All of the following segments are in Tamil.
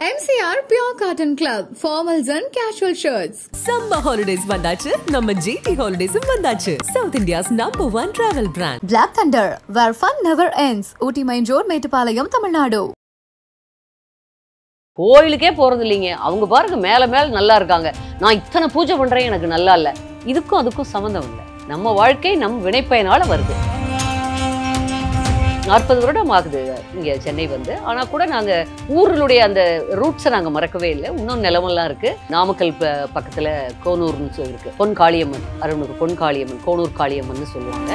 MCR Pure Cotton Club, formals and casual shirts. Summer holidays vandachu, நம்ம GT Holidays vandachu. South India's #1 travel brand. Black Thunder, where fun never ends. Ooty Main Road, Mettupalayam, Tamil Nadu. கோயிலுக்கே போறது இல்லைங்க. அவங்க பாருங்க மேல மேல நல்லா இருக்காங்க. நான் இத்தனை பூஜை பண்றேன் எனக்கு நல்லா இல்ல. இதுக்கும் அதுக்கும் சம்பந்தம் இல்லை. நம்ம வாழ்க்கை நம் வினைப்பயனால வருது. 40 வருடம் ஆகுது இங்க சென்னை வந்து. ஆனா கூட நாங்க ஊர்களுடைய அந்த ரூட்ஸை நாங்க மறக்கவே இல்லை. இன்னும் நிலமெல்லாம் இருக்கு. நாமக்கல் பக்கத்துல கோனூர்னு இருக்கு. பொன் காளியம்மன், அருணுக்கு பொன் காளியம்மன், கோனூர் காளியம்மன் சொல்லுவாங்க.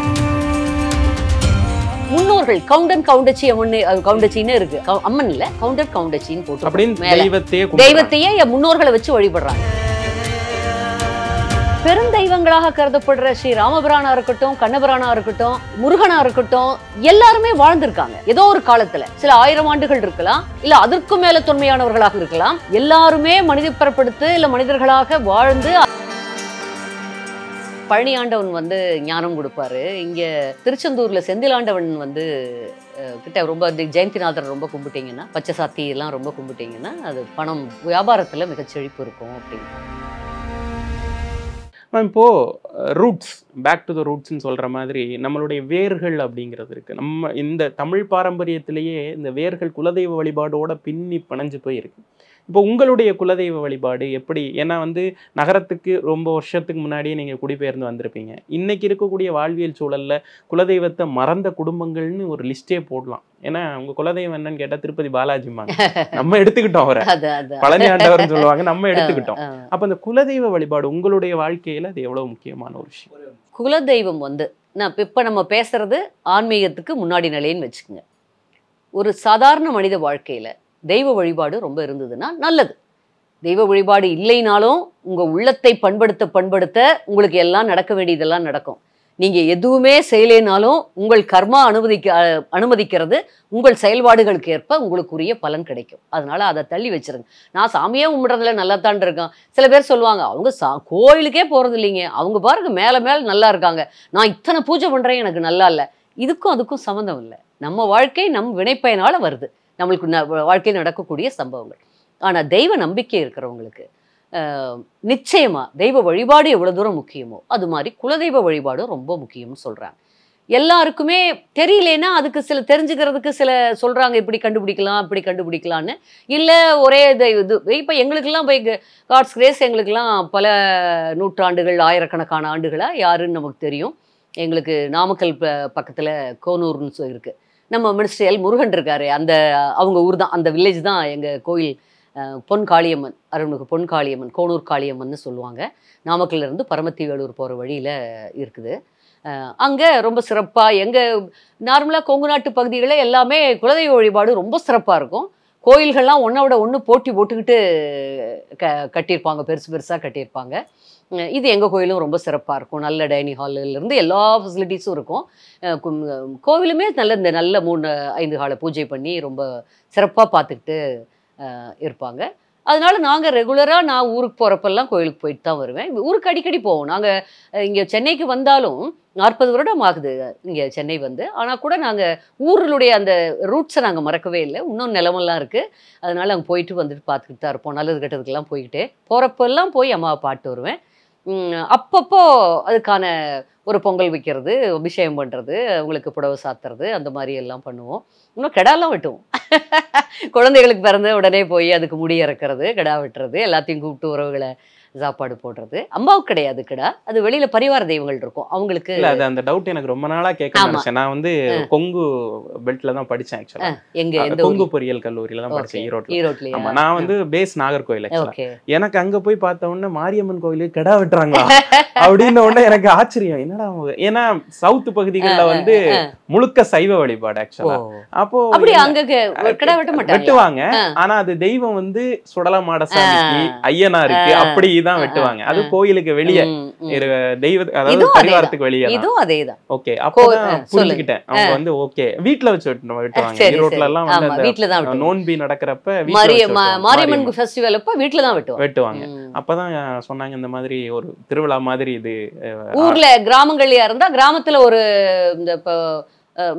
முன்னோர்கள் கவுண்டன் கவுண்டச்சி அம்மன், கவுண்டச்சின்னு இருக்கு. அம்மன் இல்ல, கவுண்டர் கவுண்டச்சின்னு போட்டு தெய்வத்தையே முன்னோர்களை வச்சு வழிபடுறாங்க. பெருந்தெய்வங்களாக கருதப்படுற ஸ்ரீ ராமபிரானா இருக்கட்டும், கண்ணபிரானா இருக்கட்டும், முருகனா இருக்கட்டும், எல்லாருமே வாழ்ந்திருக்காங்க ஏதோ ஒரு காலத்துல. சில 1000 ஆண்டுகள் இருக்கலாம், இல்ல அதற்கும் மேல தொன்மையானவர்களாக இருக்கலாம். எல்லாருமே மனித பிறப்படுத்து இல்ல மனிதர்களாக வாழ்ந்து பழனி ஆண்டவன் வந்து ஞானம் கொடுப்பாரு. இங்க திருச்செந்தூர்ல செந்திலாண்டவன் வந்து கிட்ட ரொம்ப ஜெயந்திநாதர் ரொம்ப கும்பிட்டீங்கன்னா, பச்சை சாத்தி எல்லாம் ரொம்ப கும்பிட்டீங்கன்னா அது பணம் வியாபாரத்துல மிகச் செழிப்பு இருக்கும் அப்படின்னு. இப்போ ரூட்ஸ், பேக் டு த ரூட்ஸ்ன்னு சொல்கிற மாதிரி நம்மளுடைய வேர்கள் அப்படிங்கிறது இருக்குது. நம்ம இந்த தமிழ் பாரம்பரியத்திலேயே இந்த வேர்கள் குலதெய்வ வழிபாடோட பின்னி பிணைஞ்சு போயிருக்கு. இப்போ உங்களுடைய குலதெய்வ வழிபாடு எப்படி? ஏன்னா வந்து நகரத்துக்கு ரொம்ப வருஷத்துக்கு முன்னாடியே நீங்கள் குடிபெயர்ந்து வந்திருப்பீங்க. இன்னைக்கு இருக்கக்கூடிய வாழ்வியல் சூழலில் குலதெய்வத்தை மறந்த குடும்பங்கள்னு ஒரு லிஸ்டே போடலாம். ஏன்னா உங்க குலதெய்வம் என்னன்னு கேட்டால் திருப்பதி பாலாஜிமாங்க, நம்ம எடுத்துக்கிட்டோம். அவரை பழனி ஆண்டவர்னு சொல்லுவாங்க, நம்ம எடுத்துக்கிட்டோம். அப்போ அந்த குலதெய்வ வழிபாடு உங்களுடைய வாழ்க்கையில் அது எவ்வளோ முக்கியமான ஒரு விஷயம்? குலதெய்வம் வந்து இப்போ நம்ம பேசுறது ஆன்மீகத்துக்கு முன்னாடி நிலைன்னு வச்சுக்கோங்க. ஒரு சாதாரண மனித வாழ்க்கையில் தெய்வ வழிபாடு ரொம்ப இருந்ததுன்னா நல்லது. தெய்வ வழிபாடு இல்லைனாலும் உங்கள் உள்ளத்தை பண்படுத்த உங்களுக்கு எல்லாம் நடக்க வேண்டியதெல்லாம் நடக்கும். நீங்கள் எதுவுமே செய்யலைனாலும் உங்கள் கர்மா அனுமதிக்கிறது உங்கள் செயல்பாடுகளுக்கு ஏற்ப உங்களுக்குரிய பலன் கிடைக்கும். அதனால அதை தள்ளி வச்சிருங்க. நான் சாமியே கும்பிட்றதுல நல்லா தான் இருக்கேன். சில பேர் சொல்லுவாங்க அவங்க கோயிலுக்கே போகிறது இல்லைங்க, அவங்க பாருங்க மேலே மேலே நல்லா இருக்காங்க. நான் இத்தனை பூஜை பண்ணுறேன் எனக்கு நல்லா இல்லை. இதுக்கும் அதுக்கும் சம்மந்தம் இல்லை. நம்ம வாழ்க்கை நம் வினைப்பயனால வருது. நம்மளுக்கு வாழ்க்கையில் நடக்கக்கூடிய சம்பவங்கள். ஆனால் தெய்வ நம்பிக்கை இருக்கிறவங்களுக்கு நிச்சயமா தெய்வ வழிபாடு எவ்வளவு தூரம் முக்கியமோ அது மாதிரி குலதெய்வ வழிபாடு ரொம்ப முக்கியம்னு சொல்றாங்க. எல்லாருக்குமே தெரியலன்னா அதுக்கு சில தெரிஞ்சுக்கிறதுக்கு சில சொல்றாங்க, இப்படி கண்டுபிடிக்கலாம் அப்படி கண்டுபிடிக்கலான்னு. இல்லை ஒரே இது இப்போ எங்களுக்கெல்லாம் போய் காட்ஸ் கிரேஸ் எங்களுக்கெல்லாம் பல நூற்றாண்டுகள் ஆயிரக்கணக்கான ஆண்டுகளா யாருன்னு நமக்கு தெரியும். எங்களுக்கு நாமக்கல் பக்கத்துல கோனூர்னு இருக்கு. நம்ம மினிஸ்டர் முருகன் இருக்காரு, அந்த அவங்க ஊர் தான், அந்த வில்லேஜ் தான் எங்கள் கோயில். பொன் காளியம்மன், அருணுக்கு பொன் காளியம்மன், கோனூர் காளியம்மன் சொல்லுவாங்க. நாமக்கல்லேருந்து பரமத்தி வேலூர் போகிற வழியில் இருக்குது. அங்கே ரொம்ப சிறப்பாக எங்கள் நார்மலாக கொங்கு நாட்டு பகுதிகளில் எல்லாமே குலதெய்வ வழிபாடு ரொம்ப சிறப்பாக இருக்கும். கோயில்கள்லாம் ஒன்றோட ஒன்று போட்டி போட்டுக்கிட்டு கட்டியிருப்பாங்க, பெருசு பெருசாக கட்டியிருப்பாங்க. இது எங்கள் கோயிலும் ரொம்ப சிறப்பாக இருக்கும். நல்ல டைனிங் ஹாலிலேருந்து எல்லா ஃபெசிலிட்டிஸும் இருக்கும். கோவிலுமே நல்ல 3-5 கால பூஜை பண்ணி ரொம்ப சிறப்பாக பார்த்துக்கிட்டு இருப்பாங்க. அதனால நாங்கள் ரெகுலராக நான் ஊருக்கு போகிறப்பெல்லாம் கோயிலுக்கு போயிட்டு தான் வருவேன். ஊருக்கு அடிக்கடி போவோம். நாங்கள் இங்கே சென்னைக்கு வந்தாலும் 40 வருடம் ஆகுது இங்கே சென்னை வந்து. ஆனால் கூட நாங்கள் ஊர்களுடைய அந்த ரூட்ஸை நாங்கள் மறக்கவே இல்லை. இன்னும் நிலமெல்லாம் இருக்குது. அதனால அங்கே போயிட்டு வந்துட்டு பார்த்துக்கிட்டு தான் இருப்போம். நல்லது கெட்டதுக்கெல்லாம் போய்கிட்டே போகிறப்பெல்லாம் போய் அம்மாவை பாட்டு வருவேன். அப்பப்போ அதுக்கான ஒரு பொங்கல் வைக்கிறது, அபிஷேகம் பண்ணுறது, அவங்களுக்கு புடவை சாத்துறது, அந்த மாதிரி எல்லாம் பண்ணுவோம். இன்னும் கிடாலாம் வெட்டுவோம். குழந்தைகளுக்கு பிறந்த உடனே போய் அதுக்கு முடி இறக்கிறது, கிடா வெட்டுறது, எல்லாத்தையும் கூப்பிட்டு உறவுகளை சாப்பாடு போடுறது. அம்மாவுக்கு கிடையாது கிடா, அது வெளியில பரிவார தெய்வங்கள் இருக்கும் அவங்களுக்கு. அந்த டவுட் எனக்கு ரொம்ப நாளா கேட்க. நான் வந்து கொங்கு பெல்ட்ல தான் படிச்சேன். ஆக்சுவலா எங்க கொங்கு பொறியியல் கல்லூரியில தான் படிச்சேன், ஈரோட்ல. நான் வந்து பேஸ் நாகர்கோயில். எனக்கு அங்க போய் பார்த்த உடனே மாரியம்மன் கோயிலு கிடா வெட்டுறாங்களா அப்படின்னு உடனே எனக்கு ஆச்சரியம். என்னடா, ஏன்னா சவுத் பகுதிகள்ல வந்து முழுக்க சைவ வழிபாடு ஆக்சுவலா. அப்போ வெட்டுவாங்க. ஆனா அது தெய்வம் வந்து சுடலமாட சாமிக்கு ஐயனாருக்கு அப்படி தான் வெட்டுவாங்க. அது கோயிலுக்கு வெளியே, தெய்வ அதாவது பரிவாரத்துக்கு வெளியே. ஓகே, அப்பதான் புரிஞ்சுக்கிட்டேன். அவங்க வந்து ஓகே வீட்டுல வச்சு வெட்டுவாங்க. ஈரோட்ல எல்லாம் வந்து நோன்பி நடக்கிறப்ப மாரியம்மன் ஃபெஸ்டிவல் அப்ப வீட்டுல தான் வெட்டுவாங்க. அப்பதான் சொன்னாங்க இந்த மாதிரி ஒரு திருவிழா மாதிரி இது. ஊர்ல கிராமங்கள்லயா இருந்தா கிராமத்துல ஒரு இந்த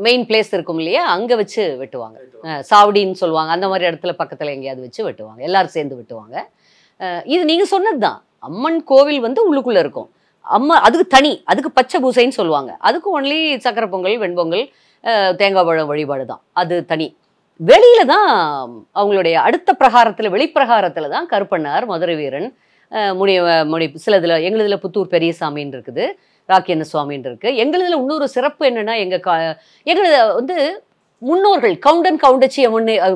மெயின் பிளேஸ் இருக்கும் இல்லையா, அங்கே வச்சு வெட்டுவாங்க. சாவடின்னு சொல்லுவாங்க, அந்த மாதிரி இடத்துல பக்கத்தில் எங்கேயாவது வச்சு வெட்டுவாங்க, எல்லாரும் சேர்ந்து வெட்டுவாங்க. இது நீங்கள் சொன்னது தான். அம்மன் கோவில் வந்து உள்ளுக்குள்ளே இருக்கும். அம்மா அதுக்கு தனி, அதுக்கு பச்சை பூசைன்னு சொல்லுவாங்க. அதுக்கு ஒன்லி சக்கரை பொங்கல், வெண்பொங்கல், தேங்காய் பழம் வழிபாடு தான், அது தனி. வெளியில தான் அவங்களுடைய அடுத்த பிரகாரத்தில், வெளிப்பிரகாரத்தில் தான் கருப்பண்ணார், மதுரை வீரன், முனி சிலதுல எங்களுதுல புத்தூர் பெரியசாமின்னு இருக்குது, ராக்கியண்ண சுவாமின்னு இருக்கு. எங்களுதுல இன்னொரு சிறப்பு என்னன்னா, எங்களுது வந்து முன்னோர்கள் கவுண்டன் கவுண்டச்சி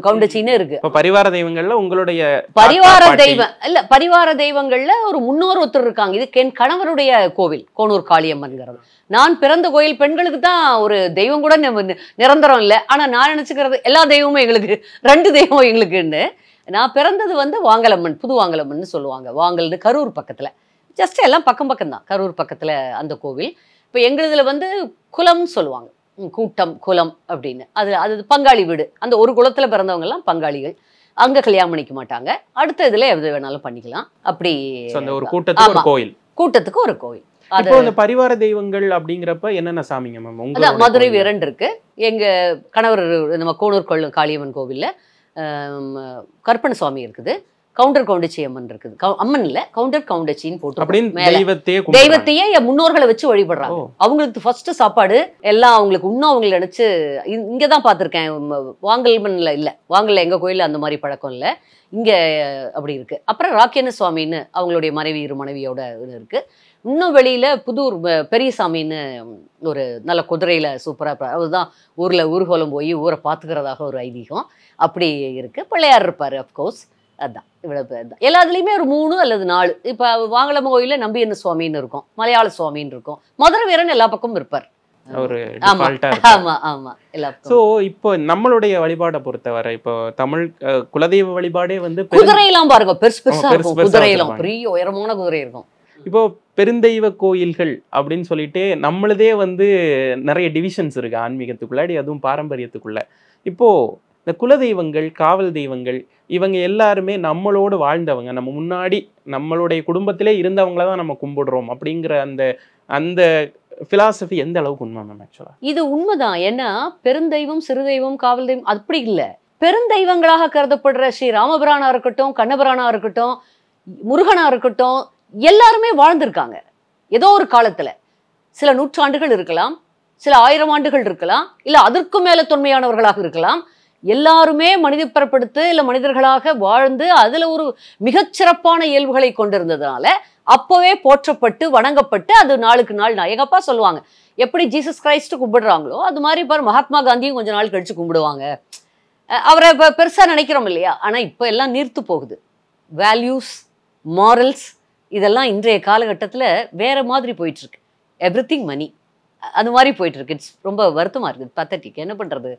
கவுண்டச்சின்னு இருக்கு. பரிவார தெய்வங்கள்ல உங்களுடைய பரிவார தெய்வம் இல்ல, பரிவார தெய்வங்கள்ல ஒரு முன்னோர் ஒருத்தர் இருக்காங்க. இது என் கணவருடைய கோவில், கோனூர் காளியம்மன்கிறது. நான் பிறந்த கோயில், பெண்களுக்கு தான் ஒரு தெய்வம் கூட நிரந்தரம் இல்லை. ஆனா நான் நினைச்சுக்கிறது எல்லா தெய்வமும் எங்களுக்கு 2 தெய்வம் எங்களுக்குன்னு. நான் பிறந்தது வந்து வாங்கலம்மன், புது வாங்கலம்மன் சொல்லுவாங்க. வாங்கல்னு கரூர் பக்கத்துல, ஜஸ்ட் எல்லாம் பக்கம் பக்கம் தான், கரூர் பக்கத்துல அந்த கோவில். இப்போ எங்களுதுல வந்து குலம்னு சொல்லுவாங்க, கூட்டம் குலம் அப்படின்னு. அது பங்காளி வீடு. அந்த ஒரு குலத்துல பிறந்தவங்க எல்லாம் பங்காளிகள். அங்க கல்யாணம் பண்ணிக்க மாட்டாங்க, அடுத்த இதுல எது வேணாலும் பண்ணிக்கலாம். அப்படி ஒரு கூட்டத்துக்கு ஒரு கோயில், கூட்டத்துக்கு ஒரு கோயில். இப்போ இந்த பரிவார தெய்வங்கள் அப்படிங்கிறப்ப என்னென்ன சாமிங்க மேம்? அதான் மதுரை வீரன் இருக்கு, எங்க கணவர் நம்ம கோனூர் காளியம்மன் கோவில்ல கருப்பண்ண சுவாமி இருக்குது, கவுண்டர் கவுண்டச்சி அம்மன் இருக்குது. அம்மன் இல்ல, கவுண்டர் கவுண்டச்சின்னு போட்டு தெய்வத்தையே முன்னோர்களை வச்சு வழிபடுறாங்க. அவங்களுக்கு ஃபர்ஸ்ட் சாப்பாடு எல்லாம் அவங்களுக்கு இன்னும் அவங்களை நினைச்சு இங்கதான் பார்த்திருக்கேன். வாங்கல்மன்ல இல்ல, வாங்கல்ல எங்க கோயில்ல அந்த மாதிரி பழக்கம் இல்ல, இங்க அப்படி இருக்கு. அப்புறம் ராக்கியண்ண சுவாமின்னு அவங்களுடைய மனைவியோட இருக்கு. இன்னும் வெளியில புதூர் பெரியசாமின்னு ஒரு நல்ல குதிரையில சூப்பரா, அதுதான் ஊர்ல ஊர்கோலம் போய் ஊரை பாத்துக்கிறதாக ஒரு ஐதீகம். அப்படி இருக்கு. பிள்ளையார் இருப்பாரு அப்கோர்ஸ். அதுதான் இவ்வளவு பேர் தான். எல்லாத்துலயுமே ஒரு 3 அல்லது 4. இப்ப வாங்கலம்ம கோயில நம்பியண்ண சுவாமின்னு இருக்கும், மலையாள சுவாமின்னு இருக்கும், மதுரை வீரன் எல்லா பக்கமும் இருப்பார். இப்போ நம்மளுடைய வழிபாடை பொறுத்தவரை, இப்போ தமிழ் குலதெய்வ வழிபாடே வந்து குதிரையெல்லாம் பாருங்க, பெருசு பெருசா இருக்கும், குதிரையெல்லாம் பெரிய உயரமான குதிரை இருக்கும். இப்போ பெருந்தெய்வ கோயில்கள் அப்படின்னு சொல்லிட்டு நம்மளதே வந்து நிறைய டிவிஷன்ஸ் இருக்கு ஆன்மீகத்துக்குள்ளாடி, அதுவும் பாரம்பரியத்துக்குள்ள. இப்போ இந்த குலதெய்வங்கள், காவல் தெய்வங்கள், இவங்க எல்லாருமே நம்மளோடு வாழ்ந்தவங்க, நம்ம முன்னாடி நம்மளுடைய குடும்பத்திலே இருந்தவங்கள தான் நம்ம கும்பிடுறோம் அப்படிங்கிற அந்த பிலாசபி எந்த அளவுக்கு உண்மை மேம்? ஆக்சுவலா இது உண்மைதான். ஏன்னா பெருந்தெய்வம், சிறு தெய்வம், காவல் தெய்வம் அப்படி இல்லை. பெருந்தெய்வங்களாக கருதப்படுற ஸ்ரீ ராமபிரானா இருக்கட்டும், கண்ணபிரானா இருக்கட்டும், முருகனா இருக்கட்டும், எல்லாருமே வாழ்ந்திருக்காங்க ஏதோ ஒரு காலத்துல. சில நூற்றாண்டுகள் இருக்கலாம், சில 1000 ஆண்டுகள் இருக்கலாம், இல்ல அதற்கும் மேல தொன்மையானவர்களாக இருக்கலாம். எல்லாருமே மனித பிறப்படுத்து இல்ல மனிதர்களாக வாழ்ந்து அதுல ஒரு மிகச்சிறப்பான இயல்புகளை கொண்டிருந்ததுனால அப்பவே போற்றப்பட்டு வணங்கப்பட்டு, அது நாளுக்கு நாள். எங்க அப்பா சொல்லுவாங்க, எப்படி ஜீசஸ் கிரைஸ்ட் கும்பிடுறாங்களோ அது மாதிரி பாரு மகாத்மா காந்தியும் கொஞ்ச நாள் கழிச்சு கும்பிடுவாங்க. அவரை பெருசா நினைக்கிறோம் இல்லையா? ஆனா இப்ப எல்லாம் நீர்த்து போகுது. வேல்யூஸ், மாரல்ஸ் இதெல்லாம் இன்றைய காலகட்டத்தில் வேற மாதிரி போயிட்டு இருக்கு. எவ்ரிதிங் மணி, அது மாதிரி போயிட்டு இருக்கு. இட்ஸ் ரொம்ப வருத்தமா இருக்குது, பத்தட்டிக். என்ன பண்றது?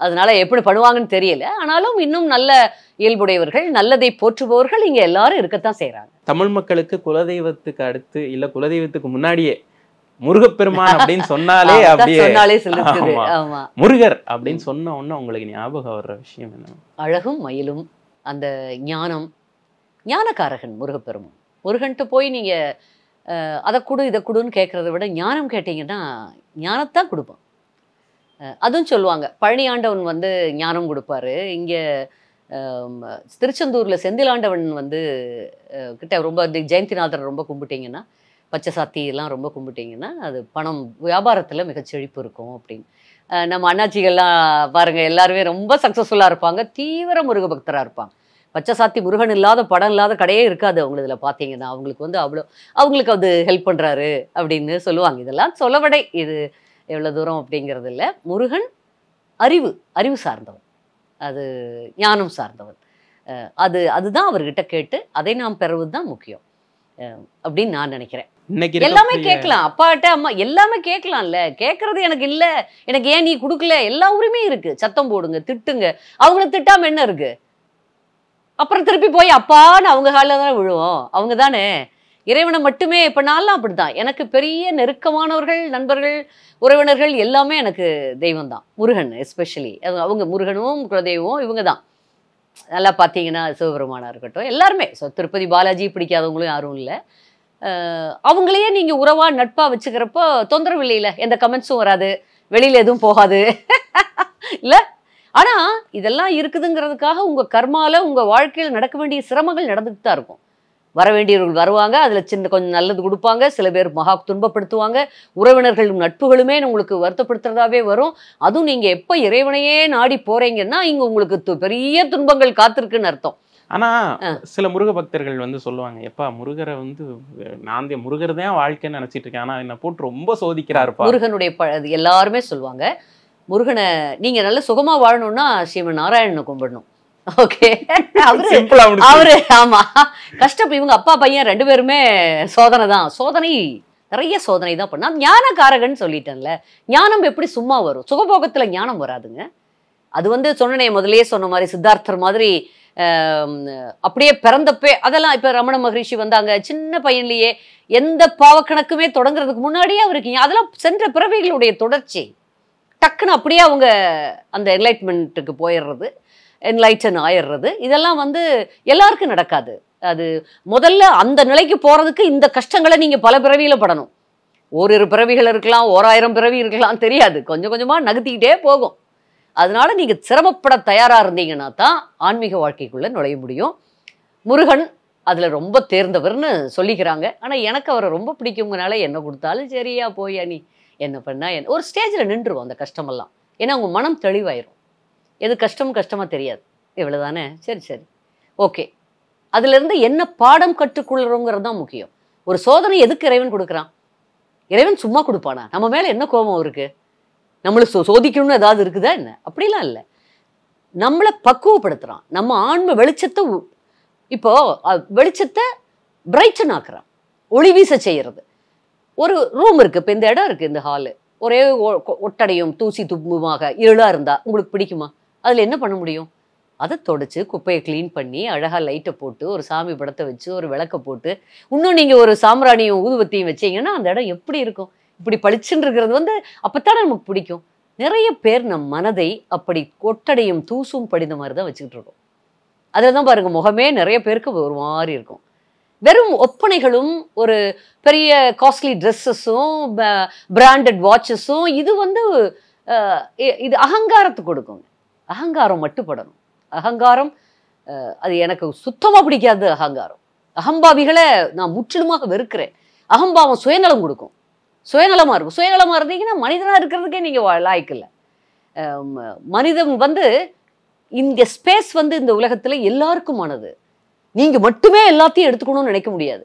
அதனால எப்படி பண்ணுவாங்கன்னு தெரியல. ஆனாலும் இன்னும் நல்ல இயல்புடையவர்கள், நல்லதை போற்றுபவர்கள் இங்க எல்லாரும் இருக்கத்தான் செய்யறாங்க. தமிழ் மக்களுக்கு குலதெய்வத்துக்கு அடுத்து இல்ல குலதெய்வத்துக்கு முன்னாடியே முருகப்பெருமான் அப்படின்னு சொன்னாலே சொல்லுது. ஆமா, முருகர் அப்படின்னு சொன்ன உடனே உங்களுக்கு ஞாபகம் வர்ற விஷயம் என்ன? அழகும் மயிலும், அந்த ஞானம், ஞானக்காரகன் முருகப்பெருமான். முருகன்ட்டு போய் நீங்க அதை கொடு இதை கொடுன்னு கேட்கறத விட ஞானம் கேட்டீங்கன்னா ஞானத்தான் கொடுப்பான். அதுவும் சொல்லுவாங்க, பழனி ஆண்டவன் வந்து ஞானம் கொடுப்பாரு. இங்க திருச்செந்தூர்ல செந்திலாண்டவன் வந்து கிட்ட ரொம்ப ஜெயந்திநாதர் ரொம்ப கும்பிட்டீங்கன்னா, பச்சை சாத்தி எல்லாம் ரொம்ப கும்பிட்டீங்கன்னா அது பணம் வியாபாரத்துல மிக செழிப்பு இருக்கும் அப்படின்னு. நம்ம அண்ணாச்சிகள்லாம் பாருங்க, எல்லாருமே ரொம்ப சக்சஸ்ஃபுல்லா இருப்பாங்க, தீவிர முருக பக்தரா இருப்பாங்க. பச்சை சாத்தி முருகன் இல்லாத படம் இல்லாத கடையே இருக்காது அவங்களதுல பார்த்தீங்கன்னா. அவங்களுக்கு வந்து அவ்வளோ அவங்களுக்கு அது ஹெல்ப் பண்ணுறாரு அப்படின்னு சொல்லுவாங்க. இதெல்லாம் சொல்லவடை, இது எவ்வளோ தூரம் அப்படிங்கிறது இல்லை. முருகன் அறிவு சார்ந்தவன், அது ஞானம் சார்ந்தவன். அதுதான் அவர்கிட்ட கேட்டு அதை நாம் பெறுவது தான் முக்கியம் அப்படின்னு நான் நினைக்கிறேன். எல்லாமே கேட்கலாம், அப்பாட்ட அம்மா எல்லாமே கேட்கலாம்ல. கேட்கறது எனக்கு இல்லை, எனக்கு ஏன் நீ கொடுக்கல, எல்லா உரிமையும் இருக்கு. சத்தம் போடுங்க, திட்டுங்க, அவங்கள திட்டாம என்ன இருக்கு? அப்புறம் திருப்பி போய் அப்பான்னு அவங்க காலில் தானே விழுவோம். அவங்க தானே இறைவனை மட்டுமே. இப்போ நான்லாம் அப்படித்தான். எனக்கு பெரிய நெருக்கமானவர்கள், நண்பர்கள், உறவினர்கள் எல்லாமே எனக்கு தெய்வம் தான். முருகன் எஸ்பெஷலி, அவங்க முருகனும் குலதெய்வம் இவங்க தான். நல்லா பார்த்தீங்கன்னா சிவபெருமானா இருக்கட்டும், எல்லாருமே. ஸோ திருப்பதி பாலாஜி பிடிக்காதவங்களும் யாரும் இல்லை. அவங்களையே நீங்கள் உறவா நட்பா வச்சுக்கிறப்போ தொந்தரவு இல்லையில, எந்த கமெண்ட்ஸும் வராது, வெளியில எதுவும் போகாது இல்ல. ஆனா இதெல்லாம் இருக்குதுங்கிறதுக்காக உங்க கர்மால உங்க வாழ்க்கையில் நடக்க வேண்டிய சிரமங்கள் நடந்துட்டு தான் இருக்கும். வர வேண்டியவர்கள் வருவாங்க, அதுல சின்ன கொஞ்சம் நல்லது கொடுப்பாங்க, சில பேர் மகா துன்பப்படுத்துவாங்க, உறவினர்களும் நட்புகளுமே உங்களுக்கு வருத்தப்படுத்துறதாவே வரும். அதுவும் நீங்க எப்ப இறைவனையே நாடி போறீங்கன்னா இங்க உங்களுக்கு பெரிய துன்பங்கள் காத்திருக்குன்னு அர்த்தம். ஆனா சில முருக பக்தர்கள் வந்து சொல்லுவாங்க, எப்பா முருகரை வந்து நான் முருகர் தான் வாழ்க்கைன்னு நினைச்சிட்டு இருக்கேன், ஆனா என்ன போட்டு ரொம்ப சோதிக்கிறாருப்பா. முருகனுடைய எல்லாருமே சொல்லுவாங்க, முருகனை நீங்க நல்ல சுகமா வாழணும்னா ஸ்ரீமன் நாராயணனை கும்பிடணும். ஓகே, அவரு ஆமா கஷ்டம். இவங்க அப்பா பையன் 2 பேருமே சோதனை தான், சோதனை நிறைய சோதனை தான் பண்ணா. ஞானகாரகன் சொல்லிட்டேன்ல, ஞானம் எப்படி சும்மா வரும்? சுகபோகத்துல ஞானம் வராதுங்க. அது வந்து சொன்னனே முதல்லயே சொன்ன மாதிரி சித்தார்த்தர் மாதிரி அப்படியே பிறந்தப்பே அதெல்லாம். இப்ப ரமண மகரிஷி வந்தாங்க, சின்ன பையன்லயே எந்த பாவக்கணக்குமே தொடங்குறதுக்கு முன்னாடியே அவருக்கு அதெல்லாம் சென்ற பிறவிகளுடைய தொடர்ச்சி. டக்குன்னு அப்படியே அவங்க அந்த என்லைட்மெண்ட்டுக்கு போயிடுறது, என்லைட்டன் ஆயிடுறது. இதெல்லாம் வந்து எல்லாருக்கும் நடக்காது. அது முதல்ல அந்த நிலைக்கு போறதுக்கு இந்த கஷ்டங்களை நீங்க பல பிறவியில படணும். ஓரிரு பிறவிகள் இருக்கலாம், 1000 பிறவி இருக்கலாம், தெரியாது. கொஞ்சம் கொஞ்சமா நகர்த்திக்கிட்டே போகும். அதனால நீங்க சிரமப்பட தயாரா இருந்தீங்கன்னா தான் ஆன்மீக வாழ்க்கைக்குள்ள நுழைய முடியும். முருகன் அதுல ரொம்ப தேர்ந்தவர்னு சொல்லிக்கிறாங்க. ஆனா எனக்கு அவரை ரொம்ப பிடிக்குங்கனால என்ன கொடுத்தாலும் சரியா போயா நீ என்ன பண்ணா என்ன, ஒரு ஸ்டேஜில் நின்றுரும் அந்த கஷ்டமெல்லாம். ஏன்னா உங்க மனம் தெளிவாயிரும். எது கஷ்டமா தெரியாது, இவ்வளவுதானே, சரி சரி ஓகே. அதுல இருந்து என்ன பாடம் கற்றுக்கொள்றோங்கிறது தான் முக்கியம். ஒரு சோதனை எதுக்கு இறைவன் கொடுக்குறான்? இறைவன் சும்மா கொடுப்பானா? நம்ம மேல என்ன கோபம் இருக்கு? நம்மளுக்கு சோதிக்கணும்னு ஏதாவது இருக்குதா என்ன? அப்படிலாம் இல்லை. நம்மளை பக்குவப்படுத்துறான். நம்ம ஆன்ம வெளிச்சத்தை இப்போ வெளிச்சத்தை பிரைட்டன் ஆக்குறான், ஒளி வீச செய்யறது. ஒரு ரூம் இருக்கு, இப்போ இந்த இடம் இருக்கு, இந்த ஹாலு ஒரே ஒட்டடையும் தூசி துப்புமாக இருளா இருந்தா உங்களுக்கு பிடிக்குமா? அதுல என்ன பண்ண முடியும்? அதை தொடச்சு குப்பையை கிளீன் பண்ணி அழகா லைட்டை போட்டு ஒரு சாமி படத்தை வச்சு ஒரு விளக்க போட்டு இன்னும் நீங்க ஒரு சாம்பிராணியும் ஊதுவத்தியும் வச்சீங்கன்னா அந்த இடம் எப்படி இருக்கும்? இப்படி பளிச்சுன்னு இருக்கிறது வந்து அப்பத்தானே நமக்கு பிடிக்கும். நிறைய பேர் நம் மனதை அப்படி கொட்டடையும் தூசும் படிந்த மாதிரி தான் வச்சுக்கிட்டு இருக்கோம். அதில் தான் பாருங்க முகமே நிறைய பேருக்கு ஒரு மாதிரி இருக்கும். வெறும் ஒப்பனைகளும் ஒரு பெரிய காஸ்ட்லி ட்ரெஸ்ஸஸும் பிராண்டட் வாட்சஸும் இது வந்து இது அகங்காரத்தை கொடுக்குங்க. அகங்காரம் மட்டுப்படணும். அகங்காரம் அது எனக்கு சுத்தமாக பிடிக்காது. அகங்காரம் அகம்பாவிகளை நான் முற்றிலுமாக வெறுக்கிறேன். அகம்பாவம் சுயநலம் கொடுக்கும், சுயநலமாக இருக்கும். சுயநலமாக இருந்தீங்கன்னா மனிதனாக இருக்கிறதுக்கே நீங்கள் லாய்க்கில்லை. மனிதன் வந்து இந்த ஸ்பேஸ் வந்து இந்த உலகத்தில் எல்லாருக்குமானது. நீங்கள் மட்டுமே எல்லாத்தையும் எடுத்துக்கணும்னு நினைக்க முடியாது.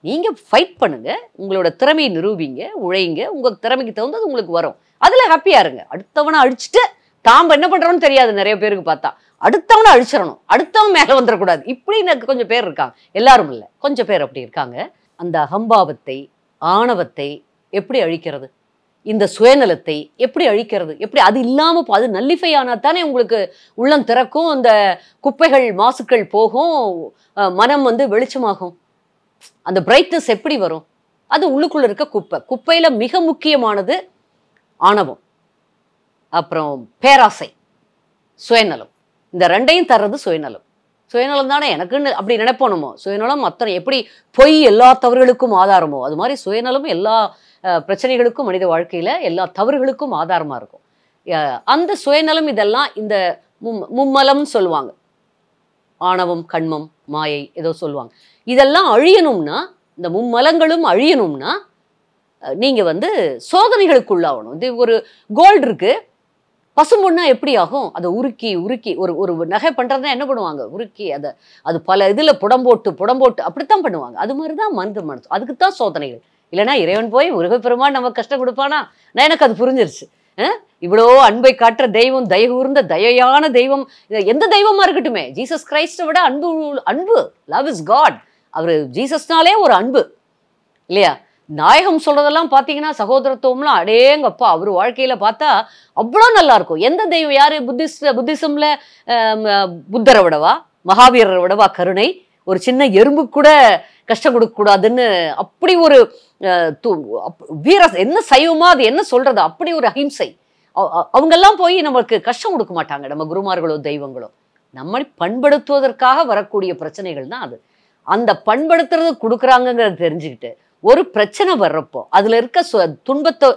நீங்கள் ஃபைட் பண்ணுங்க, உங்களோட திறமையை நிரூபிங்க, உழைங்க, உங்கள் திறமைக்கு தகுந்தது உங்களுக்கு வரும். அதில் ஹாப்பியாக இருங்க. அடுத்தவனை அழிச்சிட்டு தாம் என்ன பண்ணுறோன்னு தெரியாது நிறைய பேருக்கு பார்த்தா. அடுத்தவனை அழிச்சிடணும், அடுத்தவன் மேலே வந்துடக்கூடாது. இப்படி எனக்கு கொஞ்சம் பேர் இருக்காங்க, எல்லாரும் இல்லை, கொஞ்சம் பேர் அப்படி இருக்காங்க. அந்த அகம்பாவத்தை ஆணவத்தை எப்படி அழிக்கிறது? இந்த சுயநலத்தை எப்படி அழிக்கிறது? எப்படி அது இல்லாமல் அது நல்லிஃபை ஆனால் தானே உங்களுக்கு உள்ளம் திறக்கும், அந்த குப்பைகள் மாசுக்கள் போகும், மனம் வந்து வெளிச்சமாகும். அந்த பிரைட்னஸ் எப்படி வரும்? அது உள்ளுக்குள்ள இருக்க குப்பை. குப்பையில மிக முக்கியமானது ஆணவம், அப்புறம் பேராசை, சுயநலம். இந்த ரெண்டையும் தர்றது சுயநலம். சுயநலம் தானே எனக்குன்னு அப்படி நினைப்போம் நம்ம. சுயநலம் அத்தனை எப்படி பொய் எல்லா தவறுகளுக்கும் ஆதாரமோ அது மாதிரி சுயநலம் எல்லா பிரச்சனைகளுக்கும் மனித வாழ்க்கையில எல்லா தவறுகளுக்கும் ஆதாரமா இருக்கும். அந்த சுயநலம் இதெல்லாம் இந்த மும்மலம் சொல்லுவாங்க. ஆணவம், கண்மம், மாயை ஏதோ சொல்லுவாங்க. இதெல்லாம் அழியணும்னா, இந்த மும்மலங்களும் அழியணும்னா நீங்க வந்து சோதனைகளுக்குள்ளாகணும். இது ஒரு கோல்டு இருக்கு, பசும்பொன்னா எப்படி ஆகும்? அதை உருக்கி உருக்கி ஒரு நகை பண்றதுனா என்ன பண்ணுவாங்க? உருக்கி அது பல இதுல புடம்போட்டு அப்படித்தான் பண்ணுவாங்க. அது மாதிரிதான் மனித மனசு. அதுக்குத்தான் சோதனைகள். இல்லைன்னா இறைவன் போய் முருகப்பெருமான் நமக்கு கஷ்டம் கொடுப்பானா? நான் எனக்கு அது புரிஞ்சிருச்சு. இவ்வளோ அன்பை காட்டுற தெய்வம், தயகூர்ந்த தயையான தெய்வம், எந்த தெய்வமா இருக்கட்டுமே, ஜீசஸ் கிரைஸ்ட விட அன்பு லவ் இஸ் காட். அவரு ஜீசஸ்னாலே ஒரு அன்பு இல்லையா? நாயகம் சொல்றதெல்லாம் பார்த்தீங்கன்னா சகோதரத்துவம்லாம் அடேங்கப்பா அவர் வாழ்க்கையில பார்த்தா அவ்வளோ நல்லா இருக்கும். எந்த தெய்வம் யாரு? புத்திசம்ல புத்தரை விடவா, மகாவீரரை விடவா கருணை? ஒரு சின்ன எறும்பு கூட கஷ்டம் கொடுக்க கூடாதுன்னு அப்படி ஒரு வீர, என்ன சைவமா அது என்ன சொல்றது, அப்படி ஒரு அஹிம்சை. அவங்கெல்லாம் போய் நம்மளுக்கு கஷ்டம் கொடுக்க மாட்டாங்க. நம்ம குருமார்களோ தெய்வங்களோ நம்மை பண்படுத்துவதற்காக வரக்கூடிய பிரச்சனைகள் தான் அது. அந்த பண்படுத்துறது கொடுக்குறாங்கிறத தெரிஞ்சுக்கிட்டு ஒரு பிரச்சனை வர்றப்போ அதுல இருக்க துன்பத்தை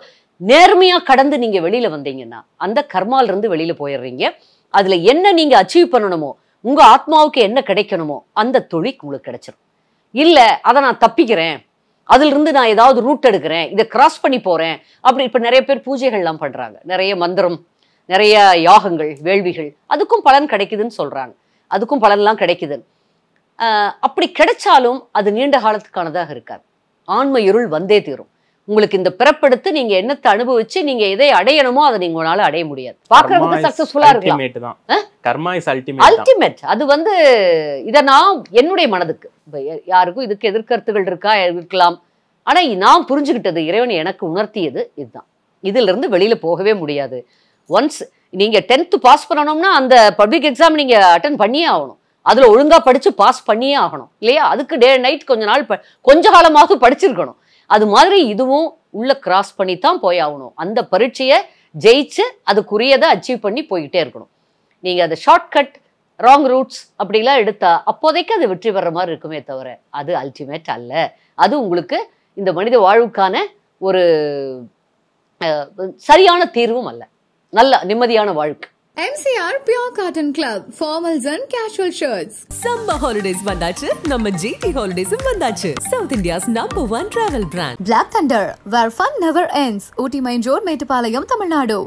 நேர்மையா கடந்து நீங்க வெளியில வந்தீங்கன்னா அந்த கர்மால இருந்து வெளியில போயிடுறீங்க. அதுல என்ன நீங்க அச்சீவ் பண்ணணுமோ, உங்க ஆத்மாவுக்கு என்ன கிடைக்கணுமோ அந்த தொழில் உங்களுக்கு கிடைச்சிடும். இல்ல அதை நான் தப்பிக்கிறேன், அதுல இருந்து நான் ஏதாவது ரூட் எடுக்கிறேன், இதை கிராஸ் பண்ணி போறேன் அப்படி. இப்ப நிறைய பேர் பூஜைகள்லாம் பண்றாங்க, நிறைய மந்திரம், நிறைய யாகங்கள், வேள்விகள், அதுக்கும் பலன் கிடைக்குதுன்னு சொல்றாங்க. அதுக்கும் பலன்லாம் கிடைக்குது. அப்படி கிடைச்சாலும் அது நீண்ட காலத்துக்கானதாக இருக்காது. ஆன்ம இருள் வந்தே தீரும். உங்களுக்கு இந்த பிறப்பெடுத்து நீங்க என்னத்தை அனுபவிச்சு நீங்க எதை அடையணுமோ அதை நீங்க உங்களால அடைய முடியாது. பாக்குறதுக்கு சக்சஸ்ஃபுல்லா இருக்கலாம். அல்டிமேட். அது இத நான் என்னுடைய மனதுக்கு, யாருக்கும் இதுக்கு எதிர்கருத்துகள் இருக்கலாம். ஆனா நான் புரிஞ்சுக்கிட்டது, இறைவன் எனக்கு உணர்த்தியது இதுதான். இதுல இருந்து வெளியில போகவே முடியாது. ஒன்ஸ் நீங்க 10th பாஸ் பண்ணணும்னா அந்த பப்ளிக் எக்ஸாம் நீங்க அட்டன் பண்ணியே ஆகணும். அதுல ஒழுங்கா படிச்சு பாஸ் பண்ணியே ஆகணும் இல்லையா? அதுக்கு டே நைட் கொஞ்ச காலமாவது படிச்சிருக்கணும். அது மாதிரி இதுவும் உள்ள கிராஸ் பண்ணி தான் போய் ஆகணும். அந்த பரீட்சையை ஜெயிச்சு அதுக்குரியதை அச்சீவ் பண்ணி போய்கிட்டே இருக்கணும். நீங்க அதை ஷார்ட்கட், ராங் ரூட்ஸ் அப்படிலாம் எடுத்தா அப்போதைக்கு அது வெற்றி பெற மாதிரி இருக்குமே தவிர அது அல்டிமேட் அல்ல. அது உங்களுக்கு இந்த மனித வாழ்வுக்கான ஒரு சரியான தீர்வும் அல்ல. நல்ல நிம்மதியான வாழ்க்கை. MCR Pure Cotton Club, formals and casual shirts. Summer holidays vandachu, நம்ம GT Holidays vandachu. South India's #1 travel brand. Black Thunder, where fun never ends. Ooty Main Road, Mettupalayam, Tamil Nadu.